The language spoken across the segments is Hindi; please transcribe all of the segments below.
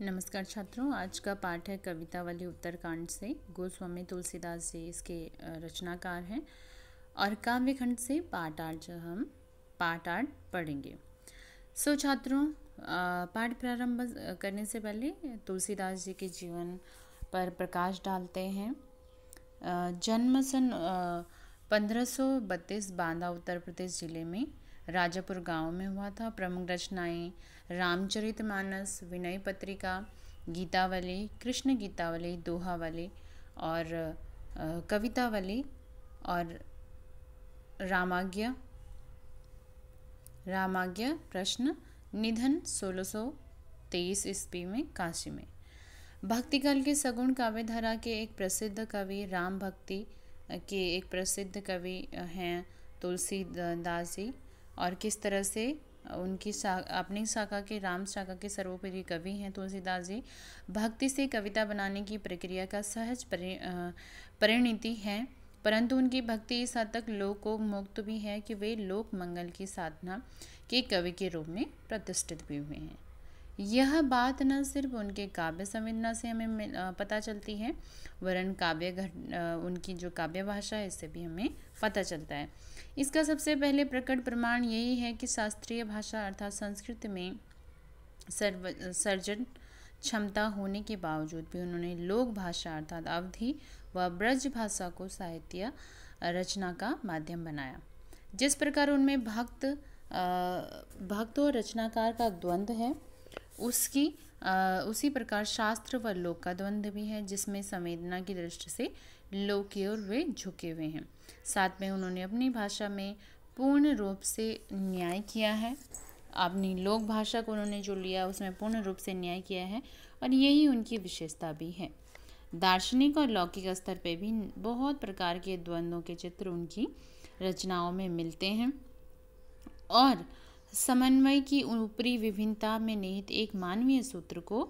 नमस्कार छात्रों, आज का पाठ है कवितावली उत्तरकांड से। गोस्वामी तुलसीदास जी इसके रचनाकार हैं और काव्यखंड से पाठ आठ पढ़ेंगे। छात्रों, पाठ प्रारंभ करने से पहले तुलसीदास जी के जीवन पर प्रकाश डालते हैं। जन्म सन 1532 बांदा उत्तर प्रदेश जिले में राजापुर गांव में हुआ था। प्रमुख रचनाएं रामचरितमानस, विनय पत्रिका, गीतावली, कृष्ण गीतावली, दोहावली और कवितावली और रामाज्ञा प्रश्न। निधन 1623 ईस्वी में काशी में। भक्तिकाल के सगुण काव्यधारा के एक प्रसिद्ध कवि, राम भक्ति के एक प्रसिद्ध कवि हैं तुलसीदास जी, और किस तरह से उनकी अपनी शाखा के राम शाखा के सर्वोपरि कवि हैं तुलसीदास जी। भक्ति से कविता बनाने की प्रक्रिया का सहज परिणति है, परंतु उनकी भक्ति इस हद तक लोकोन्मुक्त भी है कि वे लोक मंगल की साधना के कवि के रूप में प्रतिष्ठित भी हुए हैं। यह बात न सिर्फ उनके काव्य संवेदना से हमें पता चलती है, वरन उनकी जो काव्य भाषा है इससे भी हमें पता चलता है। इसका सबसे पहले प्रकट प्रमाण यही है कि शास्त्रीय भाषा अर्थात संस्कृत में सर्जन क्षमता होने के बावजूद भी उन्होंने लोक भाषा अर्थात अवधी व ब्रज भाषा को साहित्य रचना का माध्यम बनाया। जिस प्रकार उनमें भक्त और रचनाकार का द्वंद्व है, उसी प्रकार शास्त्र व लोक का द्वंद्व भी है, जिसमें संवेदना की दृष्टि से लोक की ओर वे झुके हुए हैं। साथ में उन्होंने अपनी भाषा में पूर्ण रूप से न्याय किया है। अपनी लोक भाषा को उन्होंने जो लिया उसमें पूर्ण रूप से न्याय किया है, और यही उनकी विशेषता भी है। दार्शनिक और लौकिक स्तर पर भी बहुत प्रकार के द्वंद्वों के चित्र उनकी रचनाओं में मिलते हैं, और समन्वय की ऊपरी विभिन्नता में निहित एक मानवीय सूत्र को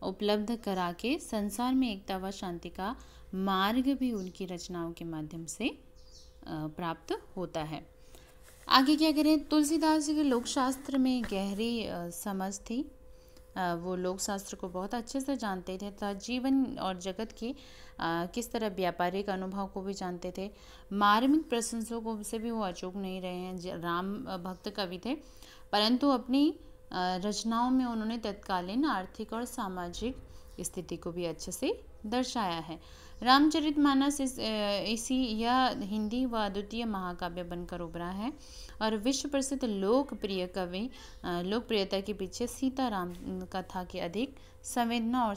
उपलब्ध करा के संसार में एकता व शांति का मार्ग भी उनकी रचनाओं के माध्यम से प्राप्त होता है। आगे क्या करें, तुलसीदास जी के लोक शास्त्र में गहरी समझ थी। वो लोक शास्त्र को बहुत अच्छे से जानते थे तथा जीवन और जगत की किस तरह व्यापारिक अनुभव को भी जानते थे। मार्मिक प्रशंसों को से भी वो अचूक नहीं रहे हैं। राम भक्त कवि थे, परंतु अपनी रचनाओं में उन्होंने तत्कालीन आर्थिक और सामाजिक स्थिति को भी अच्छे से दर्शाया है। रामचरितमानस यह हिंदी व अद्वितीय महाकाव्य बनकर उभरा है, और विश्व प्रसिद्ध लोकप्रियता के पीछे सीताराम कथा की अधिक संवेदना और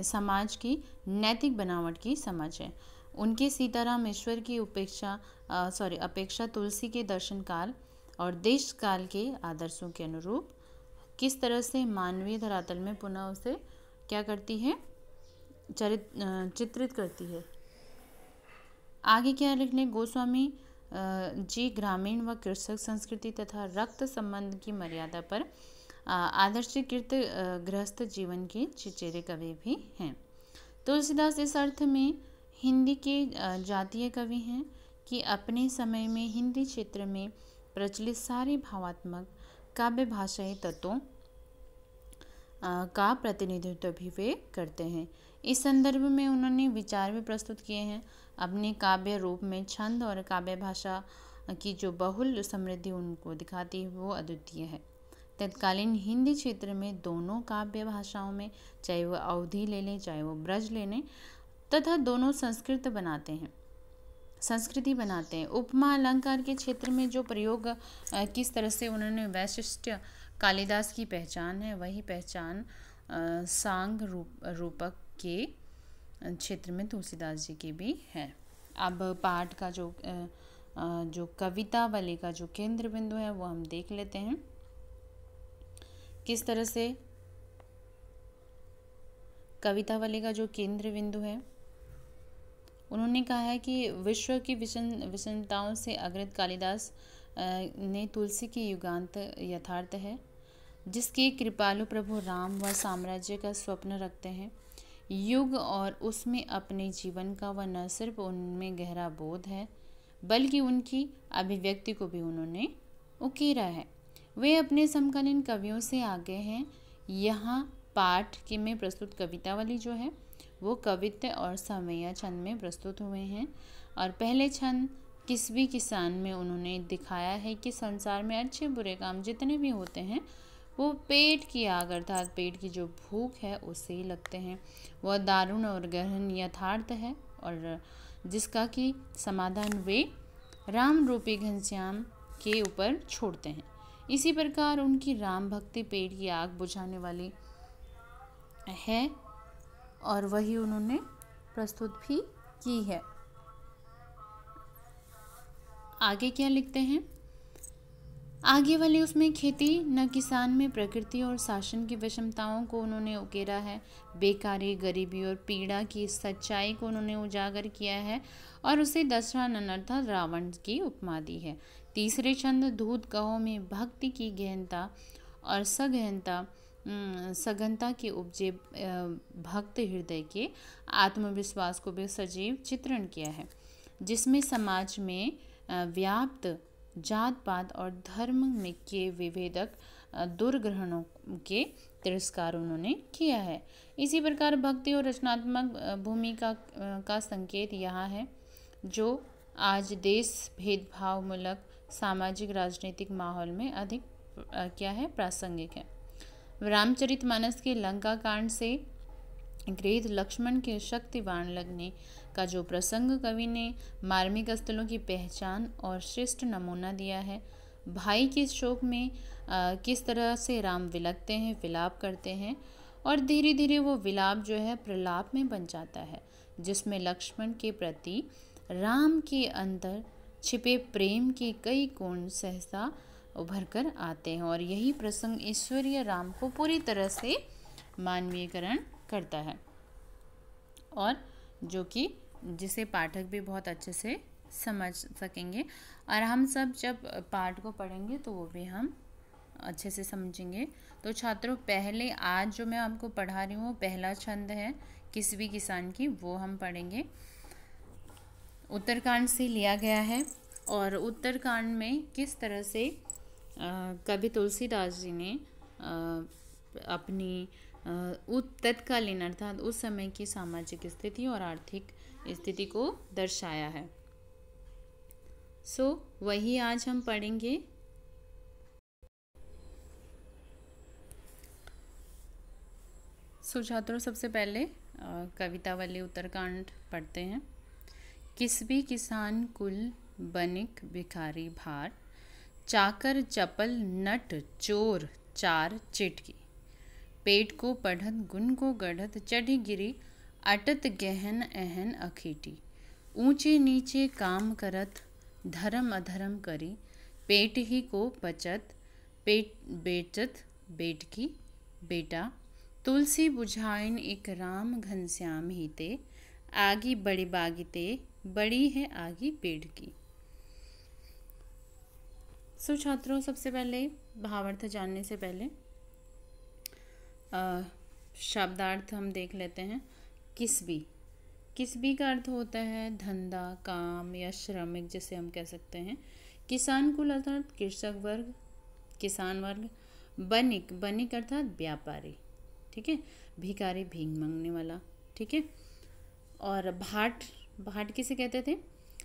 समाज की नैतिक बनावट की समझ है। उनके सीताराम ईश्वर की अपेक्षा तुलसी के दर्शन काल और देश काल के आदर्शों के अनुरूप किस तरह से मानवीय धरातल में पुनः उसे क्या करती है, चित्रित करती है। आगे क्या लिखने, गोस्वामी जी ग्रामीण व कृषक संस्कृति तथा रक्त संबंध की मर्यादा पर आदर्शीकृत गृहस्थ जीवन के चिचेरे कवि भी हैं। तुलसीदास इस अर्थ में हिंदी के जातीय कवि हैं कि अपने समय में हिंदी क्षेत्र में प्रचलित सारे भावात्मक काव्य भाषाई तत्वों का प्रतिनिधित्व भी वे करते हैं। इस संदर्भ में उन्होंने विचार भी प्रस्तुत किए हैं। अपने काव्य रूप में छंद और काव्य भाषा की जो बहुल समृद्धि उनको दिखाती है वो अद्वितीय है। तत्कालीन हिंदी क्षेत्र में दोनों काव्य भाषाओं में, चाहे वो अवधी ले लें चाहे वो ब्रज ले लें, तथा दोनों संस्कृति बनाते हैं। उपमा अलंकार के क्षेत्र में जो प्रयोग किस तरह से उन्होंने वैशिष्ट्य कालिदास की पहचान है, वही पहचान सांग रूपक के क्षेत्र में तुलसीदास जी की भी है। अब पाठ का जो कवितावली का जो केंद्र बिंदु है वो हम देख लेते हैं। किस तरह से कवितावली का जो केंद्र बिंदु है, उन्होंने कहा है कि विश्व की विषमताओं से अग्रत कालिदास ने तुलसी की युगांत यथार्थ है, जिसके कृपालु प्रभु राम व साम्राज्य का स्वप्न रखते हैं। युग और उसमें अपने जीवन का व न सिर्फ उनमें गहरा बोध है, बल्कि उनकी अभिव्यक्ति को भी उन्होंने उकेरा है। वे अपने समकालीन कवियों से आगे हैं। यहाँ पाठ के में प्रस्तुत कवितावली जो है वो कवित्त और समैया छंद में प्रस्तुत हुए हैं। और पहले छंद किसवी किसान में उन्होंने दिखाया है कि संसार में अच्छे बुरे काम जितने भी होते हैं वो पेट की आग अर्थात पेट की जो भूख है उससे ही लगते हैं। वह दारुण और गहन यथार्थ है और जिसका कि समाधान वे राम रूपी घनश्याम के ऊपर छोड़ते हैं। इसी प्रकार उनकी राम भक्ति पेट की आग बुझाने वाली है और वही उन्होंने प्रस्तुत भी की है। आगे क्या लिखते हैं? आगे वाले उसमें खेती न किसान में प्रकृति और शासन की विषमताओं को उन्होंने उकेरा है। बेकारी, गरीबी और पीड़ा की सच्चाई को उन्होंने उजागर किया है और उसे दशरथन अर्थात रावण की उपमा दी है। तीसरे छंद दूध कहो में भक्ति की गहनता और सघनता के उपजे भक्त हृदय के आत्मविश्वास को भी सजीव चित्रण किया है, जिसमें समाज में व्याप्त जात पात और धर्म में के विभेदक दुर्ग्रहणों के तिरस्कार उन्होंने किया है। इसी प्रकार भक्ति और रचनात्मक भूमिका का संकेत यहाँ है, जो आज देश भेदभावमूलक सामाजिक राजनीतिक माहौल में अधिक क्या है प्रासंगिक है। रामचरितमानस के लंका कांड से गृहीत लक्ष्मण के शक्तिवान लगने का जो प्रसंग कवि ने मार्मिक स्थलों की पहचान और श्रेष्ठ नमूना दिया है। भाई के शोक में किस तरह से राम विलखते हैं, विलाप करते हैं और धीरे धीरे वो विलाप जो है प्रलाप में बन जाता है, जिसमें लक्ष्मण के प्रति राम के अंदर छिपे प्रेम के कई कोण सहसा उभर कर आते हैं और यही प्रसंग ईश्वरीय राम को पूरी तरह से मानवीयकरण करता है और जो कि जिसे पाठक भी बहुत अच्छे से समझ सकेंगे और हम सब जब पाठ को पढ़ेंगे तो वो भी हम अच्छे से समझेंगे। तो छात्रों, पहले आज जो मैं आपको पढ़ा रही हूँ पहला छंद है किसवी किसान की, वो हम पढ़ेंगे। उत्तरकांड से लिया गया है और उत्तरकांड में किस तरह से कवि तुलसीदास जी ने अपनी तत्कालीन अर्थात उस समय की सामाजिक स्थिति और आर्थिक स्थिति को दर्शाया है। वही आज हम पढ़ेंगे। छात्रों, सबसे पहले कवितावली उत्तरकांड पढ़ते हैं। किसवी किसान कुल बनिक भिखारी भार, चाकर चपल नट चोर चार चिटकी, पेट को पढ़त गुण को गढ़त चढ़ी गिरी, अटत गहन एहन अखीटी, ऊंचे नीचे काम करत धर्म अधर्म करी, पेट ही को बचत पेट बेचत बेट की बेटा, तुलसी बुझाइन एक राम घनश्याम हीते, आगी बड़ी बागिते बड़ी है आगी पेड़ की। छात्रों, सबसे पहले भावार्थ जानने से पहले शब्दार्थ हम देख लेते हैं। किसवी का अर्थ होता है धंधा, काम या श्रमिक, जिसे हम कह सकते हैं। किसान कुल अर्थात कृषक वर्ग, किसान वर्ग। बनिक अर्थात व्यापारी, ठीक है। भिखारी, भीख मांगने वाला, ठीक है। और भाट किसे कहते थे?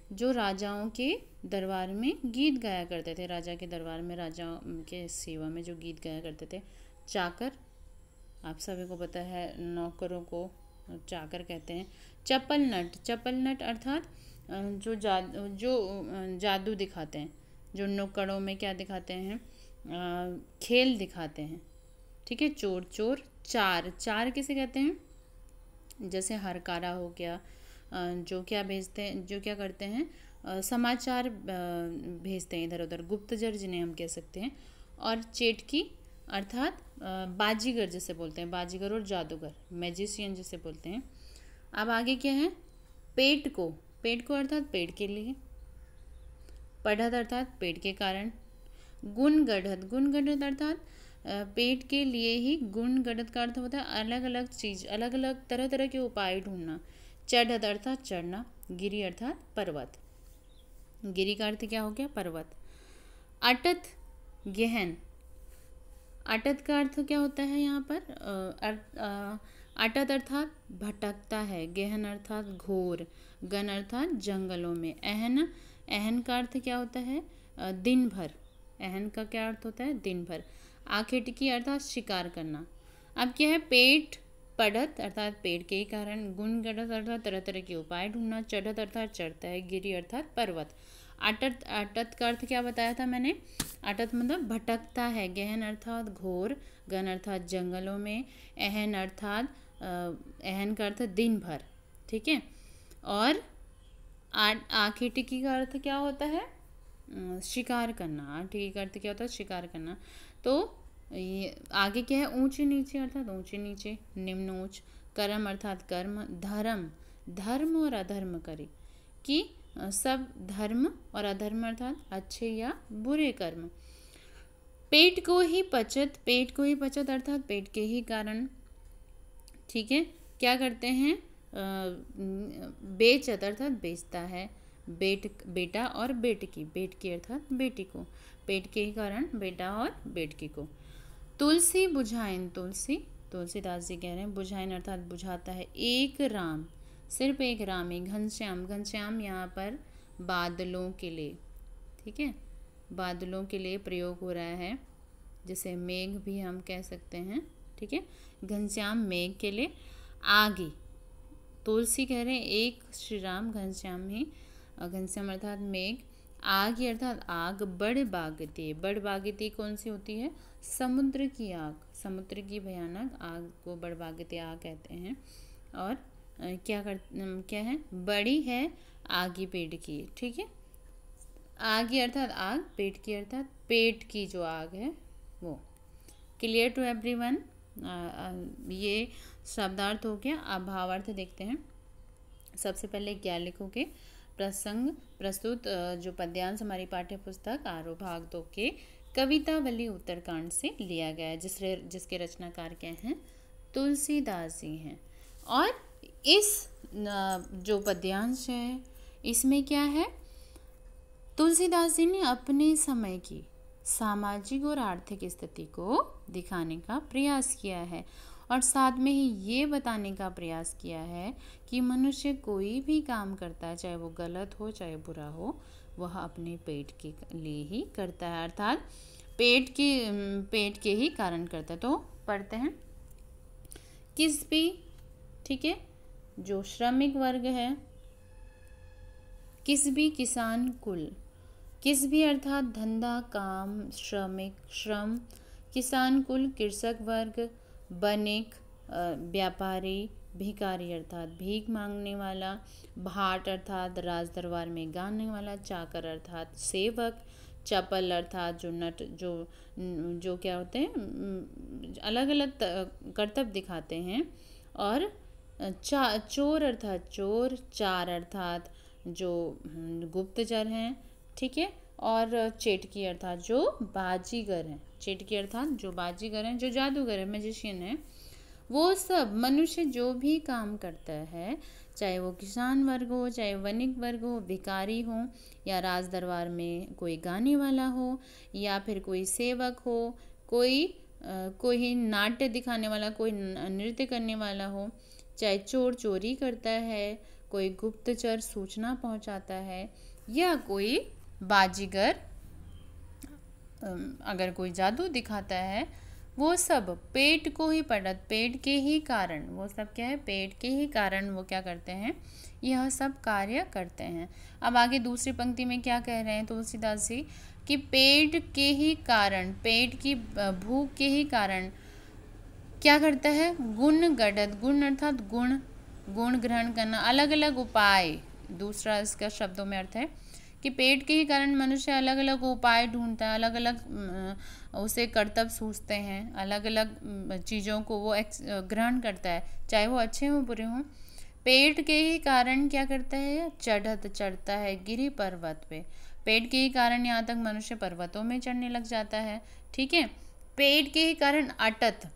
जो राजाओं के दरबार में गीत गाया करते थे, राजा के दरबार में राजाओं के सेवा में जो गीत गाया करते थे। चाकर, आप सभी को पता है नौकरों को चाकर कहते हैं। चपल नट अर्थात जो जादू दिखाते हैं, जो नुक्कड़ों में क्या दिखाते हैं, खेल दिखाते हैं, ठीक है। चोर चार किसे कहते हैं? जैसे हरकारा हो गया, जो क्या करते हैं, समाचार भेजते हैं इधर उधर, गुप्तचर जिन्हें हम कह सकते हैं। और चेटकी अर्थात बाजीगर जिसे बोलते हैं, बाजीगर और जादूगर, मैजिशियन जिसे बोलते हैं। अब आगे क्या है? पेट को अर्थात पेट के लिए, पढ़त अर्थात पेट के कारण, गुण गढ़त अर्थात पेट के लिए ही। गुण गढ़त का अर्थ होता है अलग अलग चीज, अलग अलग तरह तरह के उपाय ढूंढना। चढ़त अर्थात चढ़ना, गिरी अर्थात पर्वत, गिरी का अर्थ क्या हो गया? पर्वत। अटत गहन अटत का अर्थ क्या होता है यहाँ पर? अटत अर्थात भटकता है, गहन अर्थात घोर, गन अर्थात जंगलों में, अहन, अहन का अर्थ क्या होता है? दिन भर। अहन का क्या अर्थ होता है? दिन भर। आखेटिकी अर्थात शिकार करना। अब क्या है? पेट पढ़त अर्थात पेट के ही कारण, गुण गढ़त अर्थात तरह तरह के उपाय ढूंढना, चढ़त अर्थात चढ़ता है, गिरी अर्थात पर्वत। अटत, अटत का अर्थ क्या बताया था मैंने? अटत मतलब भटकता है, गहन अर्थात घोर, गन अर्थात जंगलों में, अहन अर्थात अहन का अर्थ दिन भर, ठीक है। और आखेटिकी का अर्थ क्या होता है? शिकार करना। आखेटिकी का अर्थ क्या होता है? शिकार करना। तो ये आगे क्या है? ऊंचे नीचे अर्थात ऊंचे नीचे, निम्न उच्च, कर्म अर्थात कर्म, धर्म, धर्म और अधर्म करे, कि सब धर्म और अधर्म अर्थात अच्छे या बुरे कर्म। पेट को ही पचत, पेट को ही पचत अर्थात पेट के ही कारण, ठीक है। क्या करते हैं? बेचत अर्थात बेचता है, बेटा और बेटकी, बेटकी अर्थात बेटी को, पेट के ही कारण बेटा और बेटकी को। तुलसी बुझाइन, तुलसी, तुलसीदास जी कह रहे हैं बुझाइन अर्थात बुझाता है, एक राम, सिर्फ एक राम है, घनश्याम, घनश्याम यहाँ पर बादलों के लिए, ठीक है, बादलों के लिए प्रयोग हो रहा है, जिसे मेघ भी हम कह सकते हैं, ठीक है। घनश्याम मेघ के लिए। आगे तुलसी कह रहे हैं एक श्री राम, घनश्याम ही, घनश्याम अर्थात मेघ, आग अर्थात आग, बड़ बागती, बड़ बागती कौन सी होती है? समुद्र की आग, समुद्र की भयानक आग को बड़ बागती आग कहते हैं। और क्या है? बड़ी है आगी पेट की, ठीक है। आगी अर्थात आग, पेट की अर्थात पेट की जो आग है वो। Clear to everyone? ये शब्दार्थ हो गया। अब भावार्थ देखते हैं। सबसे पहले क्या लिखोगे? प्रसंग प्रस्तुत जो पद्यांश हमारी पाठ्य पुस्तक आरोह भाग 2 के कवितावली उत्तरकांड से लिया गया है, जिसके रचनाकार क्या हैं? तुलसीदास जी हैं। और इस जो पद्यांश है इसमें क्या है? तुलसीदास जी ने अपने समय की सामाजिक और आर्थिक स्थिति को दिखाने का प्रयास किया है, और साथ में ही ये बताने का प्रयास किया है कि मनुष्य कोई भी काम करता है, चाहे वो गलत हो चाहे बुरा हो, वह अपने पेट के लिए ही करता है, अर्थात पेट के ही कारण करता है। तो पढ़ते हैं। किस भी, ठीक है, जो श्रमिक वर्ग है, किस भी किसान कुल, किस भी अर्थात धंधा, काम, श्रमिक, श्रम, किसान कुल, कृषक वर्ग, बनिक, व्यापारी, भिखारी अर्थात भीख मांगने वाला, भाट अर्थात राज दरबार में गाने वाला, चाकर अर्थात सेवक, चपल अर्थात जो नट जो क्या होते हैं, अलग अलग कर्तव्य दिखाते हैं, और चोर अर्थात चोर, चार अर्थात जो गुप्तचर हैं, ठीक है, और चेटकी अर्थात जो बाजीगर हैं, चेटकी अर्थात जो बाजीगर हैं, जो जादूगर है, मैजिशियन है, वो सब मनुष्य जो भी काम करता है, चाहे वो किसान वर्ग हो, चाहे वणिक वर्ग हो, भिखारी हो, या राज दरबार में कोई गाने वाला हो, या फिर कोई सेवक हो, कोई नाट्य दिखाने वाला, कोई नृत्य करने वाला हो, चाहे चोर चोरी करता है, कोई गुप्तचर सूचना पहुंचाता है, या कोई बाजीगर अगर कोई जादू दिखाता है, वो सब पेट को ही पढ़त, पेट के ही कारण, वो सब क्या है? पेट के ही कारण वो क्या करते हैं? यह सब कार्य करते हैं। अब आगे दूसरी पंक्ति में क्या कह रहे हैं तुलसीदास जी? कि पेट के ही कारण, पेट की भूख के ही कारण क्या करता है? गुण गढ़त, गुण अर्थात गुण, गुण ग्रहण करना, अलग अलग उपाय, दूसरा इसका शब्दों में अर्थ है कि पेट के ही कारण मनुष्य अलग अलग उपाय ढूंढता है, अलग अलग उसे कर्तव्य सूझते हैं, अलग अलग चीज़ों को वो ग्रहण करता है, चाहे वो अच्छे हों बुरे हों। पेट के ही कारण क्या करता है? चढ़ता है गिरी पर्वत पे, पेट के ही कारण यहाँ तक मनुष्य पर्वतों में चढ़ने लग जाता है, ठीक है। पेट के ही कारण अटत,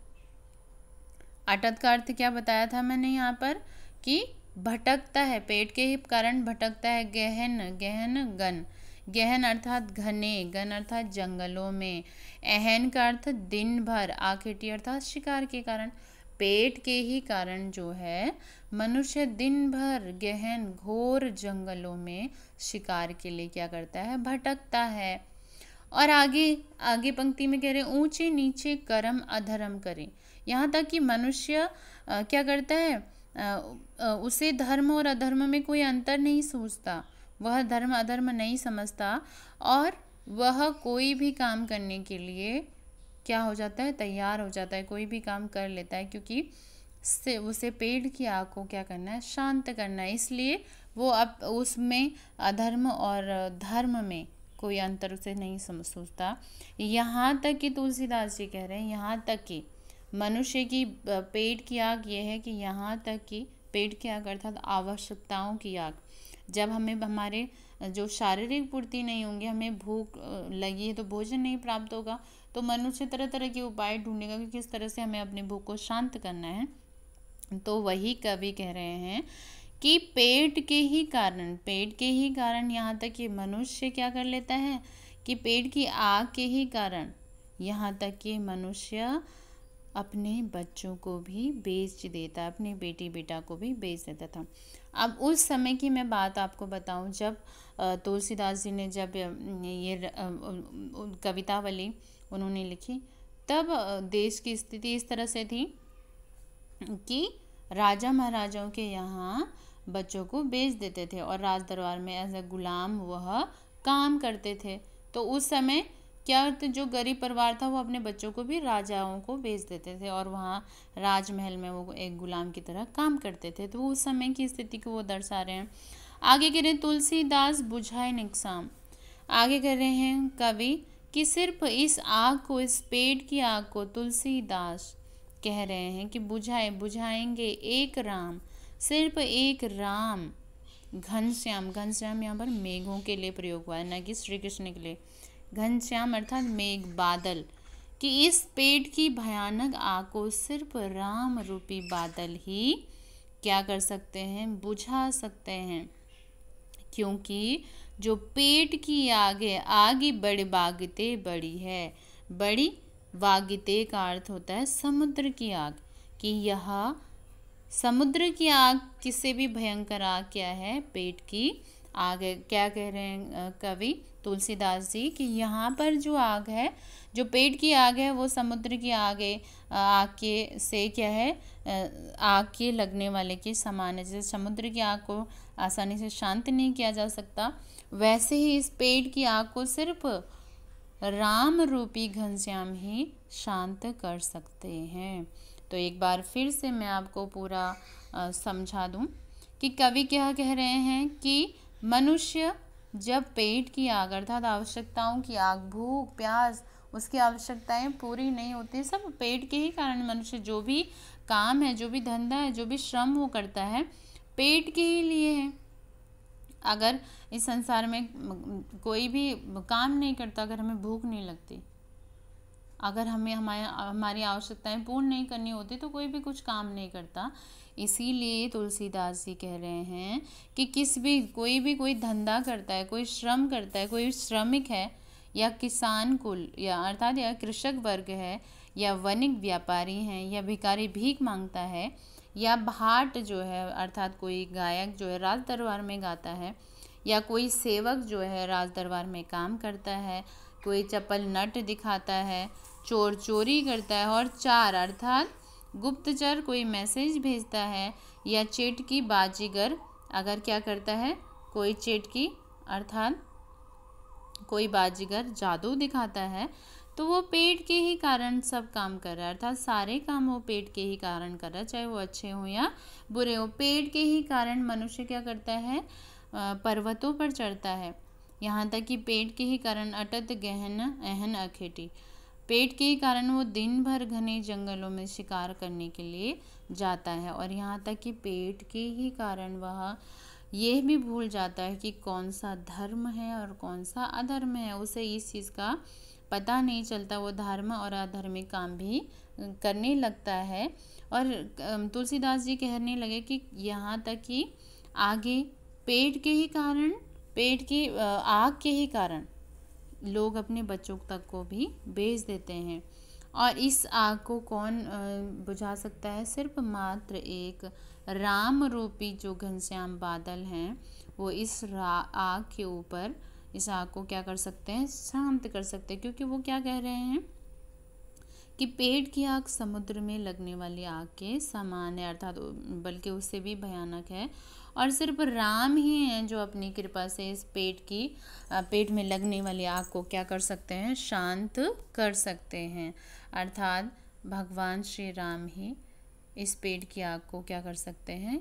अटत का अर्थ क्या बताया था मैंने यहाँ पर? कि भटकता है, पेट के ही कारण भटकता है, गहन, गहन गन, गहन अर्थात घने, गन अर्थात जंगलों में, अहन का अर्थ दिन भर, आखेटी अर्थात शिकार के कारण। पेट के ही कारण जो है मनुष्य दिन भर गहन घोर जंगलों में शिकार के लिए क्या करता है, भटकता है। और आगे आगे पंक्ति में कह रहे हैं ऊंचे नीचे कर्म अधर्म करें। यहाँ तक कि मनुष्य क्या करता है, उसे धर्म और अधर्म में कोई अंतर नहीं सूझता, वह धर्म अधर्म नहीं समझता और वह कोई भी काम करने के लिए क्या हो जाता है, तैयार हो जाता है, कोई भी काम कर लेता है, क्योंकि उसे पेट की आग को क्या करना है, शांत करना है। इसलिए वो अब उसमें अधर्म और धर्म में कोई अंतर उसे नहीं सूझता। यहाँ तक कि तुलसीदास जी कह रहे हैं, यहाँ तक कि मनुष्य की पेट की आग ये है कि यहाँ तक कि पेट की आग अर्थात आवश्यकताओं की आग, जब हमें हमारे जो शारीरिक पूर्ति नहीं होंगी, हमें भूख लगी है तो भोजन नहीं प्राप्त होगा, तो मनुष्य तरह तरह के उपाय ढूंढेगा कि किस तरह से हमें अपनी भूख को शांत करना है। तो वही कवि कह रहे हैं कि पेट के ही कारण यहाँ तक कि मनुष्य क्या कर लेता है कि पेट की आग के ही कारण यहाँ तक कि मनुष्य अपने बच्चों को भी बेच देता, अपने बेटी बेटा को भी बेच देता था। अब उस समय की मैं बात आपको बताऊं, जब तुलसीदास जी ने जब ये कवितावली उन्होंने लिखी, तब देश की स्थिति इस तरह से थी कि राजा महाराजाओं के यहाँ बच्चों को बेच देते थे और राज दरबार में एज ए गुलाम वह काम करते थे। तो उस समय क्या, तो जो गरीब परिवार था वो अपने बच्चों को भी राजाओं को बेच देते थे और वहाँ राजमहल में वो एक गुलाम की तरह काम करते थे। तो वो उस समय की स्थिति को वो दर्शा रहे हैं। आगे कह रहे हैं तुलसीदास बुझाए निकसाम। आगे कह रहे हैं कवि कि सिर्फ इस आग को, इस पेट की आग को तुलसीदास कह रहे हैं कि बुझाएंगे एक राम, सिर्फ एक राम। घनश्याम, घनश्याम यहाँ पर मेघों के लिए प्रयोग हुआ है, न कि श्री कृष्ण के लिए। घनश्याम अर्थात मेघ, बादल, कि इस पेट की भयानक आग को सिर्फ राम रूपी बादल ही क्या कर सकते हैं, बुझा सकते हैं। क्योंकि जो पेट की आग है, आग ही बड़े बागते बड़ी है। बड़ी वागिते का अर्थ होता है समुद्र की आग, कि यह समुद्र की आग किससे भी भयंकर आग क्या है, पेट की आग है। क्या कह रहे हैं कवि तुलसीदास जी कि यहाँ पर जो आग है, जो पेट की आग है, वो समुद्र की आग है, आग के से क्या है, आग के लगने वाले के समान है। जैसे समुद्र की आग को आसानी से शांत नहीं किया जा सकता, वैसे ही इस पेट की आग को सिर्फ राम रूपी घनश्याम ही शांत कर सकते हैं। तो एक बार फिर से मैं आपको पूरा समझा दूं कि कवि क्या कह रहे हैं कि मनुष्य जब पेट की आग अर्थात आवश्यकताओं की आग, भूख प्यास, उसकी आवश्यकताएं पूरी नहीं होती, सब पेट के ही कारण। मनुष्य जो भी काम है, जो भी धंधा है, जो भी श्रम वो करता है, पेट के ही लिए है। अगर इस संसार में कोई भी काम नहीं करता, अगर हमें भूख नहीं लगती, अगर हमें हमारी आवश्यकताएं पूर्ण नहीं करनी होती, तो कोई भी कुछ काम नहीं करता। इसीलिए तुलसीदास जी कह रहे हैं कि कोई भी कोई धंधा करता है, कोई श्रम करता है, कोई श्रमिक है या किसान कुल या अर्थात या कृषक वर्ग है या वणिक व्यापारी हैं या भिखारी भीख मांगता है या भाट जो है अर्थात कोई गायक जो है राज दरबार में गाता है या कोई सेवक जो है राज दरबार में काम करता है, कोई चपल नट दिखाता है, चोर चोरी करता है और चार अर्थात गुप्तचर कोई मैसेज भेजता है या चेटकी बाजीगर अगर क्या करता है, कोई चेटकी अर्थात कोई बाजीगर जादू दिखाता है, तो वो पेट के ही कारण सब काम कर रहा है। अर्थात सारे काम वो पेट के ही कारण कर रहा है, चाहे वो अच्छे हो या बुरे हो। पेट के ही कारण मनुष्य क्या करता है, पर्वतों पर चढ़ता है। यहाँ तक कि पेट के ही कारण अटत गहन अहन अखेटी, पेट के ही कारण वो दिन भर घने जंगलों में शिकार करने के लिए जाता है। और यहाँ तक कि पेट के ही कारण वह यह भी भूल जाता है कि कौन सा धर्म है और कौन सा अधर्म है, उसे इस चीज़ का पता नहीं चलता, वो धर्म और अधर्मिक काम भी करने लगता है। और तुलसीदास जी कहने लगे कि यहाँ तक कि आगे पेट के ही कारण पेट की आग के ही कारण लोग अपने बच्चों तक को भी बेच देते हैं। और इस आग को कौन बुझा सकता है? सिर्फ मात्र एक राम रूपी जो घनश्याम बादल हैं, वो इस आग के ऊपर इस आग को क्या कर सकते हैं? शांत कर सकते हैं। क्योंकि वो क्या कह रहे हैं कि पेट की आग समुद्र में लगने वाली आग के समान है, अर्थात बल्कि उससे भी भयानक है। और सिर्फ राम ही हैं जो अपनी कृपा से इस पेट में लगने वाली आग को क्या कर सकते हैं? शांत कर सकते हैं। अर्थात भगवान श्री राम ही इस पेट की आग को क्या कर सकते हैं?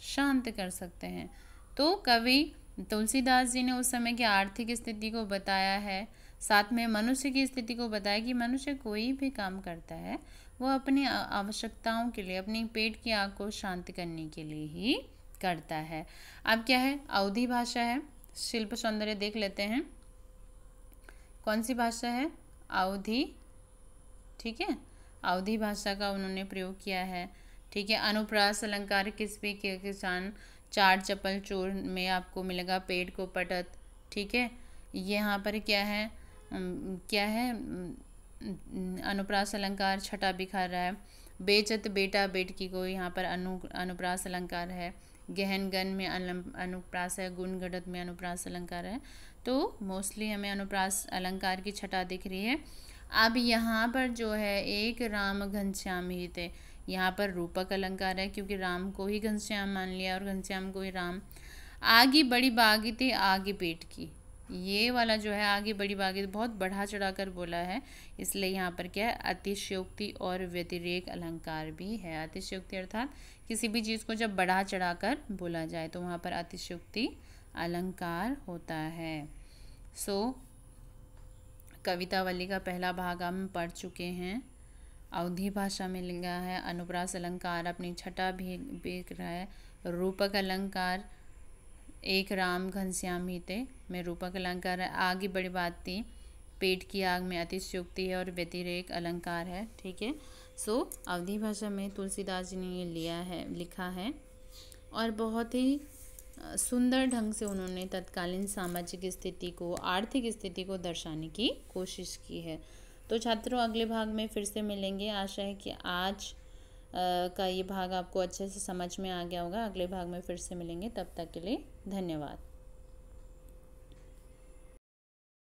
शांत कर सकते हैं। तो कवि तुलसीदास जी ने उस समय की आर्थिक स्थिति को बताया है, साथ में मनुष्य की स्थिति को बताया कि मनुष्य कोई भी काम करता है वो अपनी आवश्यकताओं के लिए, अपनी पेट की आग को शांत करने के लिए ही करता है। अब क्या है? अवधी भाषा है। शिल्प सौंदर्य देख लेते हैं। कौन सी भाषा है? अवधी। ठीक है, अवधी भाषा का उन्होंने प्रयोग किया है। ठीक है, अनुप्रास अलंकार किस भी के किसान चार चपल चोर में आपको मिलेगा पेट को पटत। ठीक है, यहाँ पर क्या है? क्या है? अनुप्रास अलंकार छठा बिखर रहा है। बेचत बेटा बेटकी को यहाँ पर अनुप्रास अलंकार है। गहन गण में अनुप्रास है, गुण घटत में अनुप्रास अलंकार है। तो मोस्टली हमें अनुप्रास अलंकार की छठा दिख रही है। अब यहाँ पर जो है एक राम घनश्याम ही थे, यहाँ पर रूपक अलंकार है क्योंकि राम को ही घनश्याम मान लिया और घनश्याम को ही राम। आगे बड़ी बागी थी आगे पेट की, ये वाला जो है आगे बड़ी बागी बहुत बढ़ा चढ़ा कर बोला है, इसलिए यहाँ पर क्या है? अतिशयोक्ति और व्यतिरेक अलंकार भी है। अतिशयोक्ति अर्थात किसी भी चीज़ को जब बढ़ा चढ़ा कर बोला जाए तो वहाँ पर अतिशयोक्ति अलंकार होता है। कवितावली का पहला भाग हम पढ़ चुके हैं। अवधी भाषा में लिखा है। अनुप्रास अलंकार अपनी छठा भी बिक रहा है। रूपक अलंकार एक राम घनश्याम ही थे में रूपक अलंकार है। आगे बड़ी बात थी, पेट की आग में अतिशयोक्ति है और व्यतिरेक अलंकार है। ठीक है, अवधी भाषा में तुलसीदास जी ने ये लिखा है और बहुत ही सुंदर ढंग से उन्होंने तत्कालीन सामाजिक स्थिति को, आर्थिक स्थिति को दर्शाने की कोशिश की है। तो छात्रों, अगले भाग में फिर से मिलेंगे। आशा है कि आज का ये भाग आपको अच्छे से समझ में आ गया होगा। अगले भाग में फिर से मिलेंगे, तब तक के लिए धन्यवाद।